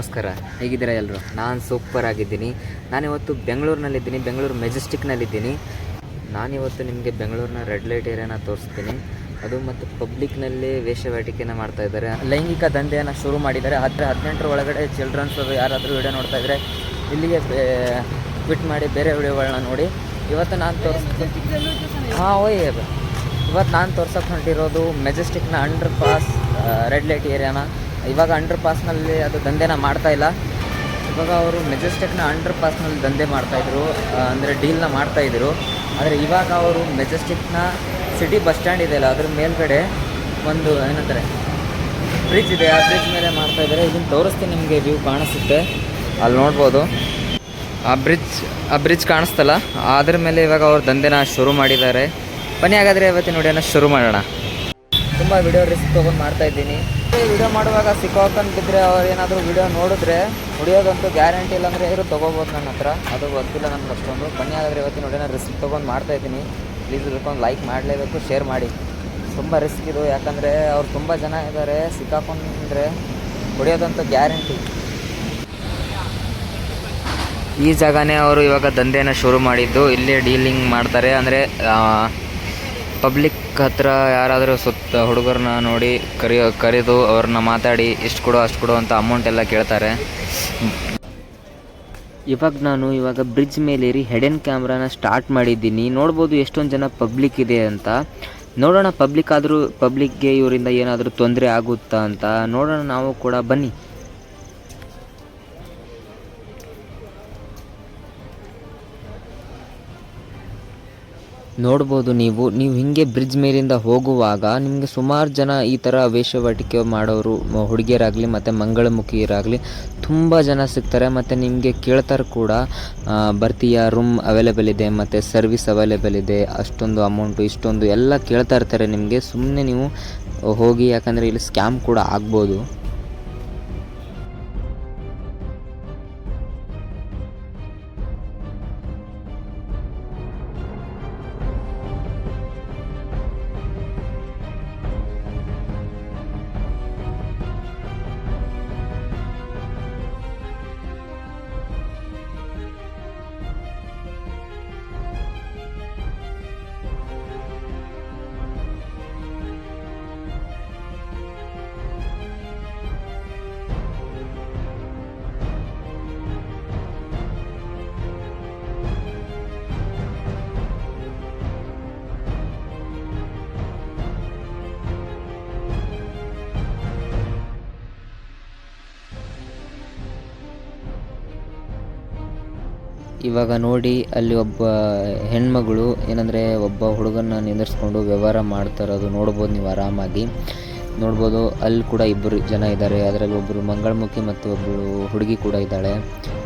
ನಮಸ್ಕಾರ, ಹೇಗಿದ್ದೀರಾ ಎಲ್ಲರೂ? ನಾನು ಸೂಪರ್ ಆಗಿದ್ದೀನಿ. ನಾನಿವತ್ತು ಬೆಂಗಳೂರಿನಲ್ಲಿದ್ದೀನಿ, ಬೆಂಗಳೂರು ಮೆಜೆಸ್ಟಿಕ್ನಲ್ಲಿದ್ದೀನಿ. ನಾನಿವತ್ತು ನಿಮಗೆ ಬೆಂಗಳೂರಿನ ರೆಡ್ ಲೈಟ್ ಏರಿಯಾನ ತೋರಿಸ್ತೀನಿ. ಅದು ಮತ್ತು ಪಬ್ಲಿಕ್ನಲ್ಲಿ ವೇಶ್ಯಾವಾಟಿಕೆಯನ್ನು ಮಾಡ್ತಾಯಿದ್ದಾರೆ, ಲೈಂಗಿಕ ದಂಧೆಯನ್ನು ಶುರು ಮಾಡಿದ್ದಾರೆ. 18 ಒಳಗಡೆ ಚಿಲ್ಡ್ರನ್ಸ್ ಯಾರಾದರೂ ವಿಡಿಯೋ ನೋಡ್ತಾಯಿದ್ರೆ ಇಲ್ಲಿಗೆ ಕ್ವಿಟ್ ಮಾಡಿ ಬೇರೆ ವಿಡಿಯೋಗಳನ್ನ ನೋಡಿ. ಇವತ್ತು ನಾನು ಇವತ್ತು ನಾನು ತೋರ್ಸೋಕೆ ಹೊಂಟಿರೋದು ಮೆಜೆಸ್ಟಿಕ್ನ ಅಂಡರ್ ಪಾಸ್ ರೆಡ್ ಲೈಟ್ ಏರಿಯಾನ. ಇವಾಗ ಅಂಡರ್ ಪಾಸ್ನಲ್ಲಿ ಅದು ದಂಧೆನ ಮಾಡ್ತಾಯಿಲ್ಲ. ಇವಾಗ ಅವರು ಮೆಜೆಸ್ಟಿಕ್ನ ಅಂಡರ್ ಪಾಸ್ನಲ್ಲಿ ದಂಧೆ ಮಾಡ್ತಾಯಿದ್ರು, ಅಂದರೆ ಡೀಲ್ನ ಮಾಡ್ತಾಯಿದ್ರು. ಆದರೆ ಇವಾಗ ಅವರು ಮೆಜೆಸ್ಟಿಕ್ನ ಸಿಟಿ ಬಸ್ ಸ್ಟ್ಯಾಂಡ್ ಇದೆಯಲ್ಲ, ಅದ್ರ ಮೇಲ್ಗಡೆ ಒಂದು ಏನಂತಾರೆ ಬ್ರಿಡ್ಜ್ ಇದೆ, ಆ ಬ್ರಿಡ್ಜ್ ಮೇಲೆ ಮಾಡ್ತಾಯಿದ್ದಾರೆ. ಇದನ್ನು ತೋರಿಸ್ತೀನಿ ನಿಮಗೆ, ವ್ಯೂ ಕಾಣಿಸುತ್ತೆ, ಅಲ್ಲಿ ನೋಡ್ಬೋದು. ಆ ಬ್ರಿಡ್ಜ್ ಕಾಣಿಸ್ತಲ್ಲ, ಅದ್ರ ಮೇಲೆ ಇವಾಗ ಅವ್ರು ದಂಧೆನ ಶುರು ಮಾಡಿದ್ದಾರೆ. ಬನ್ನಿ ಹಾಗಾದರೆ ಇವತ್ತಿನ ವಿಡಿಯೋನ ಶುರು ಮಾಡೋಣ. ತುಂಬ ವಿಡಿಯೋ ರಿಸ್ಕ್ ತೊಗೊಂಡು ಮಾಡ್ತಾಯಿದ್ದೀನಿ. ವಿಡಿಯೋ ಮಾಡುವಾಗ ಸಿಕ್ಕೋಕಂತಿದ್ರೆ ಅವ್ರು ಏನಾದರೂ ವಿಡಿಯೋ ನೋಡಿದ್ರೆ ಹೊಡಿಯೋದಂತೂ ಗ್ಯಾರಂಟಿ ಇಲ್ಲ, ಅಂದರೆ ಇವರು ತೊಗೋಬೋದು ನನ್ನ ಹತ್ರ, ಅದು ಗೊತ್ತಿಲ್ಲ ನನಗೆ ಅಷ್ಟೊಂದು. ಬನ್ನಿ ಹಾಗಾದರೆ ಇವತ್ತಿನ ವಿಡಿಯೋನ ರಿಸ್ಕ್ ತೊಗೊಂಡು ಮಾಡ್ತಾಯಿದ್ದೀನಿ. ಪ್ಲೀಸ್ ಇದಕ್ಕೊಂದು ಲೈಕ್ ಮಾಡಲೇಬೇಕು, ಶೇರ್ ಮಾಡಿ. ತುಂಬ ರಿಸ್ಕ್ ಇದು, ಯಾಕಂದರೆ ಅವ್ರು ತುಂಬ ಜನ ಇದ್ದಾರೆ, ಸಿಕ್ಕಾಕೊಂಡ್ರೆ ಹೊಡಿಯೋದಂತೂ ಗ್ಯಾರಂಟಿ. ಈ ಜಾಗನೇ ಅವರು ಇವಾಗ ದಂಧೆನ ಶುರು ಮಾಡಿದ್ದು. ಇಲ್ಲೇ ಡೀಲಿಂಗ್ ಮಾಡ್ತಾರೆ, ಅಂದರೆ ಪಬ್ಲಿಕ್ ಹತ್ರ ಯಾರಾದರೂ ಸುತ್ತ ಹುಡುಗರನ್ನ ನೋಡಿ ಕರೆದು ಅವ್ರನ್ನ ಮಾತಾಡಿ ಇಷ್ಟು ಕೊಡು ಅಷ್ಟು ಕೊಡು ಅಂತ ಅಮೌಂಟ್ ಎಲ್ಲ ಕೇಳ್ತಾರೆ. ಇವಾಗ ಬ್ರಿಡ್ಜ್ ಮೇಲೇರಿ ಹೆಡನ್ ಕ್ಯಾಮ್ರಾನ ಸ್ಟಾರ್ಟ್ ಮಾಡಿದ್ದೀನಿ. ನೋಡ್ಬೋದು ಎಷ್ಟೊಂದು ಜನ ಪಬ್ಲಿಕ್ ಇದೆ ಅಂತ. ನೋಡೋಣ, ಪಬ್ಲಿಕ್ಗೆ ಇವರಿಂದ ಏನಾದರೂ ತೊಂದರೆ ಆಗುತ್ತಾ ಅಂತ ನೋಡೋಣ ನಾವು ಕೂಡ. ಬನ್ನಿ. ನೋಡ್ಬೋದು ನೀವು ಹೀಗೆ ಬ್ರಿಡ್ಜ್ ಮೇಲಿಂದ ಹೋಗುವಾಗ ನಿಮಗೆ ಸುಮಾರು ಜನ ಈ ಥರ ವೇಶ್ಯಾವಾಟಿಕೆ ಮಾಡೋರು, ಹುಡುಗಿಯರಾಗಲಿ ಮತ್ತು ಮಂಗಳಮುಖಿಯರಾಗಲಿ ತುಂಬ ಜನ ಸಿಗ್ತಾರೆ. ಮತ್ತು ನಿಮಗೆ ಕೇಳ್ತಾರೆ ಕೂಡ, ಬರ್ತೀಯಾ, ರೂಮ್ ಅವೈಲೇಬಲ್ ಇದೆ ಮತ್ತು ಸರ್ವಿಸ್ ಅವೈಲೇಬಲ್ ಇದೆ, ಅಷ್ಟೊಂದು ಅಮೌಂಟು ಇಷ್ಟೊಂದು ಎಲ್ಲ ಕೇಳ್ತಾ ಇರ್ತಾರೆ ನಿಮಗೆ. ಸುಮ್ಮನೆ ನೀವು ಹೋಗಿ, ಯಾಕಂದರೆ ಇಲ್ಲಿ ಸ್ಕ್ಯಾಮ್ ಕೂಡ ಆಗ್ಬೋದು. ಇವಾಗ ನೋಡಿ, ಅಲ್ಲಿ ಒಬ್ಬ ಹೆಣ್ಮಗಳು ಏನಂದರೆ ಒಬ್ಬ ಹುಡುಗನ ನಿಂದಿರಿಸ್ಕೊಂಡು ವ್ಯವಹಾರ ಮಾಡ್ತಾರೋದು ನೋಡ್ಬೋದು ನೀವು ಆರಾಮಾಗಿ. ನೋಡ್ಬೋದು ಅಲ್ಲಿ ಕೂಡ ಇಬ್ಬರು ಜನ ಇದ್ದಾರೆ, ಅದರಲ್ಲಿ ಒಬ್ಬರು ಮಂಗಳಮುಖಿ ಮತ್ತು ಒಬ್ಬರು ಹುಡುಗಿ ಕೂಡ ಇದ್ದಾಳೆ.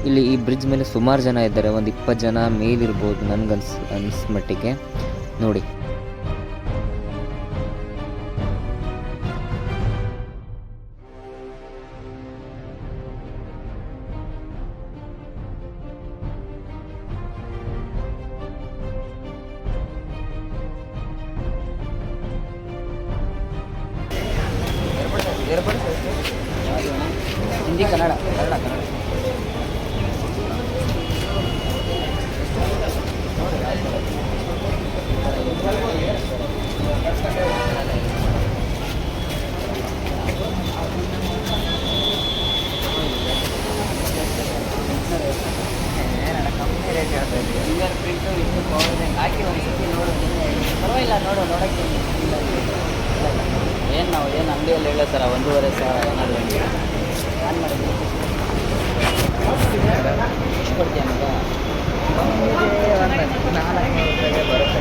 ಇಲ್ಲಿ ಈ ಬ್ರಿಡ್ಜ್ ಮೇಲೆ ಸುಮಾರು ಜನ ಇದ್ದಾರೆ, ಒಂದು 20 ಜನ ಮೇಲಿರ್ಬೋದು ನನಗನ್ಸ್ ಮಟ್ಟಿಗೆ. ನೋಡಿ, ಹಿಂದಿ ಕನ್ನಡ. ಹಾಕಿ ಒಂದ್ಸತಿ ಪರವಾಗಿಲ್ಲ, ನೋಡೋಕ್ಕೆ ಏನು ಅಂಗಡಿಯಲ್ಲಿ ಹೇಳ ಸರ್, 1,500,000 ಏನಾದರೂ ಆನ್ ಮಾಡಿದ್ವಿ. ಎಷ್ಟು ಕೊಡ್ತೀಯ ಮಗ? 400 ರೂಪಾಯಿಗೆ ಬರುತ್ತೆ.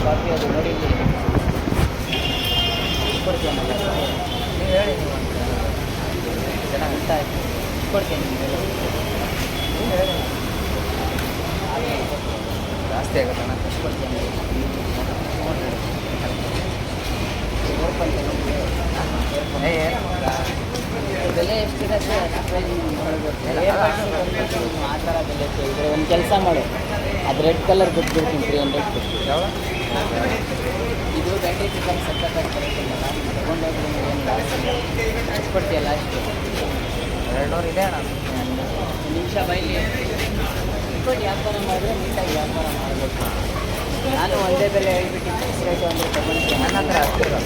ಕಾಫಿ ಅದು ನೋಡಿ, ಇಲ್ಲಿ ಎಷ್ಟು ಕೊಡ್ತೀಯ ಮಗ? ನೀವು ಹೇಳಿ, ನೀವು ಚೆನ್ನಾಗಿ ಇಷ್ಟ ಆಯಿತು. ಎಷ್ಟು ಕೊಡ್ತೀಯ ನೀವು ಹೇಳಿ? ಜಾಸ್ತಿ ಆಗುತ್ತಣ್ಣ, ಎಷ್ಟು ಕೊಡ್ತೀಯ ಬೆಲೆ ಎಷ್ಟಿರುತ್ತೆ ಆ ಥರ ಬೆಲೆ ಇದ್ರೆ ಒಂದು ಕೆಲಸ ಮಾಡು, ಅದು ರೆಡ್ ಕಲರ್ ಬಿಟ್ಬಿಡ್ತೀನಿ, 300 ಇದು ಚಿಕನ್ ಸಕ್ಕತ್ತಾಗಿ ಬರುತ್ತಲ್ಲ, ತೊಗೊಂಡೋಗಿ ಏನು ಲಾಸ್ ಇಲ್ಲ. ಎಷ್ಟು ಕೊಡ್ತೀಯ ಲಾಸ್ಟು? 200 ಇದೆ ಅಣ್ಣ. ಒಂದು ನಿಮಿಷ ಬೈಲಿ ಇಟ್ಕೊಂಡು ವ್ಯಾಪಾರ ಮಾಡಿದ್ರೆ ನೀಟಾಗಿ ವ್ಯಾಪಾರ ಮಾಡಬೇಕು. ನಾನು ಒಂದೇ ಬೆಲೆ ಹೇಳ್ಬಿಟ್ಟು ಫಿಕ್ಸ್ ರೇಟು ಅಂದರೆ ತೊಗೊಂಡು ನನ್ನ ಹತ್ರ ಅಷ್ಟಿರಲ್ಲ.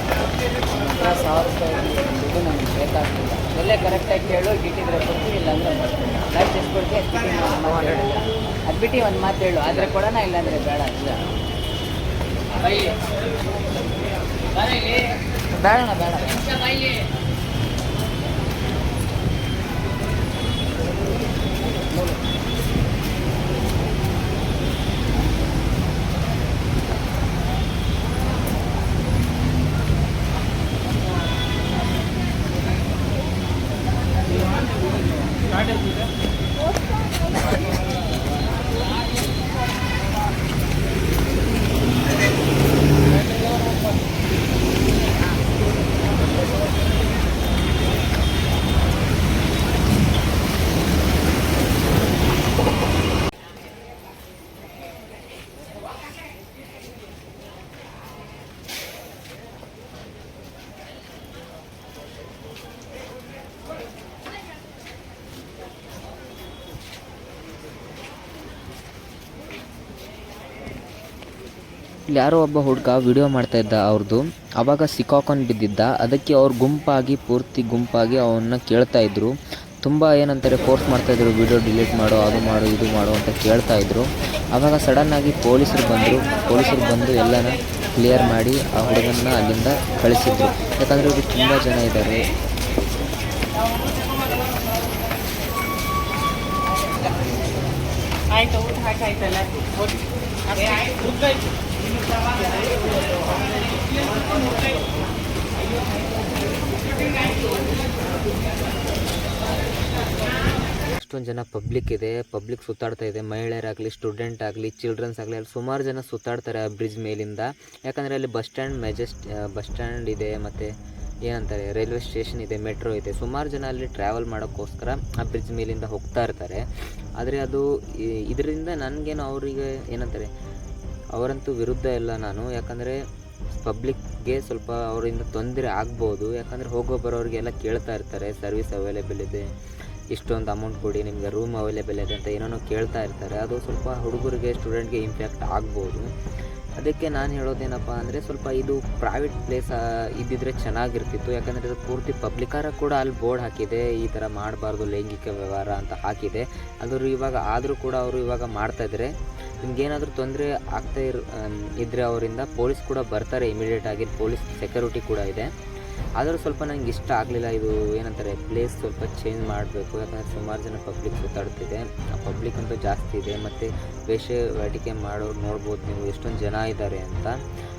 ಹತ್ರ 1000 ರೂಪಾಯಿ ದುಡ್ಡು ನನಗೆ ಬೇಕಾಗ್ತಿಲ್ಲ. ಬೆಲೆ ಕರೆಕ್ಟಾಗಿ ಕೇಳು, ಗಿಟ್ಟಿದ್ರೆ ಕೊಡ್ತೀವಿ, ಇಲ್ಲಾಂದರೆ ಬರ್ತೀನಿ. ಲಾಸ್ಟ್ ಎಷ್ಟು ಕೊಡ್ತೀವಿ ಅದು ಬಿಟ್ಟು ಒಂದು ಮಾತು ಹೇಳು, ಆದರೆ ಕೊಡೋಣ, ಇಲ್ಲಾಂದರೆ ಬೇಡ. ಇಲ್ಲ ಬೈಲಿ ಬೇಡ ಬೇಡ. ಬೈಲಿ ಇಲ್ಲಿ ಯಾರೋ ಒಬ್ಬ ಹುಡುಗ ವಿಡಿಯೋ ಮಾಡ್ತಾ ಇದ್ದ ಅವ್ರದ್ದು. ಆವಾಗ ಸಿಕ್ಕಾಕೊಂಡು ಬಿದ್ದಿದ್ದ. ಅದಕ್ಕೆ ಅವ್ರು ಪೂರ್ತಿ ಗುಂಪಾಗಿ ಅವನ್ನ ಕೇಳ್ತಾ ಇದ್ರು. ತುಂಬ ಏನಂತಾರೆ ಫೋರ್ಸ್ ಮಾಡ್ತಾಯಿದ್ರು, ವಿಡಿಯೋ ಡಿಲೀಟ್ ಮಾಡು, ಅದು ಮಾಡು, ಇದು ಮಾಡು ಅಂತ ಕೇಳ್ತಾಯಿದ್ರು. ಆವಾಗ ಸಡನ್ನಾಗಿ ಪೊಲೀಸರು ಬಂದು ಎಲ್ಲನ ಕ್ಲಿಯರ್ ಮಾಡಿ ಆ ಹುಡುಗನ್ನ ಅಲ್ಲಿಂದ ಕಳಿಸಿದ್ರು. ಯಾಕಂದರೆ ಇವರು ತುಂಬ ಜನ ಇದ್ದಾರೆ. ಆಯ್ತು, ಊಟ ಹಾಕಾಯ್ತಲ್ಲ. ಅಷ್ಟೊಂದು ಜನ ಪಬ್ಲಿಕ್ ಸುತ್ತಾಡ್ತಾ ಇದೆ. ಮಹಿಳೆಯರಾಗಲಿ, ಸ್ಟೂಡೆಂಟ್ ಆಗಲಿ, ಚಿಲ್ಡ್ರನ್ಸ್ ಆಗಲಿ, ಅಲ್ಲಿ ಸುಮಾರು ಜನ ಸುತ್ತಾಡ್ತಾರೆ ಆ ಬ್ರಿಡ್ಜ್ ಮೇಲಿಂದ. ಯಾಕಂದರೆ ಅಲ್ಲಿ ಬಸ್ ಸ್ಟ್ಯಾಂಡ್ ಇದೆ, ಮತ್ತು ಏನಂತಾರೆ ರೈಲ್ವೆ ಸ್ಟೇಷನ್ ಇದೆ, ಮೆಟ್ರೋ ಇದೆ. ಸುಮಾರು ಜನ ಅಲ್ಲಿ ಟ್ರಾವೆಲ್ ಮಾಡೋಕ್ಕೋಸ್ಕರ ಆ ಬ್ರಿಡ್ಜ್ ಮೇಲಿಂದ ಹೋಗ್ತಾ ಇರ್ತಾರೆ. ಆದರೆ ಅದು ಇದರಿಂದ ನನಗೇನು ಅವರಿಗೆ ಏನಂತಾರೆ ಅವರಂತೂ ವಿರುದ್ಧ ಇಲ್ಲ ನಾನು. ಯಾಕಂದರೆ ಪಬ್ಲಿಕ್ಗೆ ಸ್ವಲ್ಪ ಅವರಿಂದ ತೊಂದರೆ ಆಗ್ಬೋದು. ಯಾಕಂದರೆ ಹೋಗೋ ಬರೋರಿಗೆಲ್ಲ ಕೇಳ್ತಾ ಇರ್ತಾರೆ, ಸರ್ವಿಸ್ ಅವೈಲೇಬಲ್ ಇದೆ, ಇಷ್ಟೊಂದು ಅಮೌಂಟ್ ಕೊಡಿ, ನಿಮಗೆ ರೂಮ್ ಅವೈಲೇಬಲ್ ಇದೆ ಅಂತ ಏನೇನೋ ಕೇಳ್ತಾ ಇರ್ತಾರೆ. ಅದು ಸ್ವಲ್ಪ ಹುಡುಗರಿಗೆ, ಸ್ಟೂಡೆಂಟ್ಗೆ ಇಂಪ್ಯಾಕ್ಟ್ ಆಗ್ಬೋದು. ಅದಕ್ಕೆ ನಾನು ಹೇಳೋದೇನಪ್ಪ ಅಂದರೆ ಸ್ವಲ್ಪ ಇದು ಪ್ರೈವೇಟ್ ಪ್ಲೇಸ್ ಇದ್ದಿದ್ರೆ ಚೆನ್ನಾಗಿರ್ತಿತ್ತು. ಯಾಕಂದರೆ ಇದು ಪೂರ್ತಿ ಪಬ್ಲಿಕರ ಕೂಡ ಅಲ್ಲಿ ಬೋರ್ಡ್ ಹಾಕಿದೆ, ಈ ಥರ ಮಾಡಬಾರ್ದು, ಲೈಂಗಿಕ ವ್ಯವಹಾರ ಅಂತ ಹಾಕಿದೆ. ಆದರೂ ಕೂಡ ಅವರು ಇವಾಗ ಮಾಡ್ತಾಯಿದ್ದಾರೆ. ನಿಮ್ಗೇನಾದರೂ ತೊಂದರೆ ಇದ್ದರೆ ಅವರಿಂದ ಪೊಲೀಸ್ ಕೂಡ ಬರ್ತಾರೆ ಇಮಿಡಿಯೇಟಾಗಿ. ಪೊಲೀಸ್ ಸೆಕ್ಯೂರಿಟಿ ಕೂಡ ಇದೆ. ಆದರೂ ಸ್ವಲ್ಪ ನನಗೆ ಇಷ್ಟ ಆಗಲಿಲ್ಲ. ಇದು ಏನಂತಾರೆ ಪ್ಲೇಸ್ ಸ್ವಲ್ಪ ಚೇಂಜ್ ಮಾಡಬೇಕು. ಯಾಕಂದರೆ ಸುಮಾರು ಜನ ಪಬ್ಲಿಕ್ ಸುತ್ತಾಡ್ತಿದೆ, ಆ ಪಬ್ಲಿಕ್ ಅಂತೂ ಜಾಸ್ತಿ ಇದೆ. ಮತ್ತು ವೇಶ್ಯಾವಾಟಿಕೆ ಮಾಡೋರು ನೋಡ್ಬೋದು ನೀವು ಎಷ್ಟೊಂದು ಜನ ಇದ್ದಾರೆ ಅಂತ.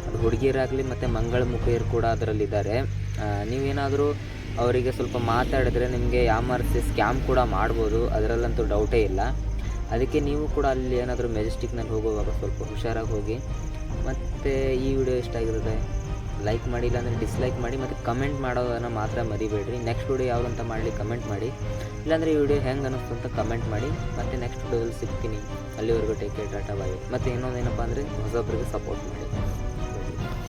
ಅದು ಹುಡುಗಿಯರಾಗಲಿ ಮತ್ತು ಮಂಗಳಮುಖಿಯರು ಕೂಡ ಅದರಲ್ಲಿದ್ದಾರೆ. ನೀವೇನಾದರೂ ಅವರಿಗೆ ಸ್ವಲ್ಪ ಮಾತಾಡಿದ್ರೆ ನಿಮಗೆ ಯಾಮಾರಿಸಿ ಸ್ಕ್ಯಾಮ್ ಕೂಡ ಮಾಡ್ಬೋದು, ಅದರಲ್ಲಂತೂ ಡೌಟೇ ಇಲ್ಲ. ಅದಕ್ಕೆ ನೀವು ಕೂಡ ಅಲ್ಲಿ ಏನಾದರೂ ಮೆಜೆಸ್ಟಿಕ್ನಲ್ಲಿ ಹೋಗುವಾಗ ಸ್ವಲ್ಪ ಹುಷಾರಾಗಿ ಹೋಗಿ. ಮತ್ತು ಈ ವಿಡಿಯೋ ಇಷ್ಟ ಆಗಿರುತ್ತೆ ಲೈಕ್ ಮಾಡಿ, ಇಲ್ಲಾಂದರೆ ಡಿಸ್ಲೈಕ್ ಮಾಡಿ, ಮತ್ತು ಕಮೆಂಟ್ ಮಾಡೋದನ್ನು ಮಾತ್ರ ಮರಿಬೇಡ್ರಿ. ನೆಕ್ಸ್ಟ್ ವಿಡಿಯೋ ಯಾವುದಂತ ಮಾಡಲಿ ಕಮೆಂಟ್ ಮಾಡಿ, ಇಲ್ಲಾಂದರೆ ಈ ವಿಡಿಯೋ ಹೆಂಗೆ ಅನ್ನಿಸ್ತು ಅಂತ ಕಮೆಂಟ್ ಮಾಡಿ. ಮತ್ತು ನೆಕ್ಸ್ಟ್ ವಿಡಿಯೋದಲ್ಲಿ ಸಿಗ್ತೀನಿ. ಅಲ್ಲಿವರೆಗೂ ಟೇಕ್ ಕೇರ್, ಟಾಟಾ ಬಾಯ್. ಮತ್ತು ಇನ್ನೊಂದೇನಪ್ಪ ಅಂದರೆ ಹೊಸೊಬ್ಬರಿಗೆ ಸಪೋರ್ಟ್ ಮಾಡಿ.